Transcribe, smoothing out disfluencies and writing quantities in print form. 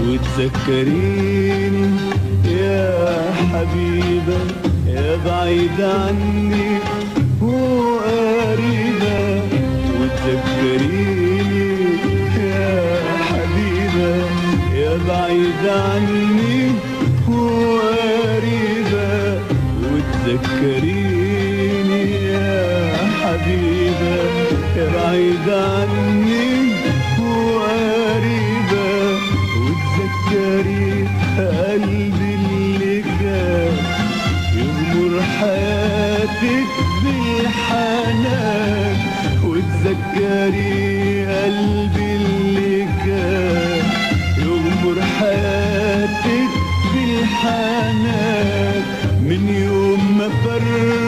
وتذكريني يا حبيبة يا بعيدة عني وقريبة. وتذكريني يا حبيبة يا بعيدة عني وقريبة. وتذكريني يا حبيبة يا بعيدة عني وقريبة. وتذكري قلبي اللي كان يغمر حياتك بالحنان. وتذكري قلبي اللي كان يغمر حياتك بالحنان. من يوم ما فرق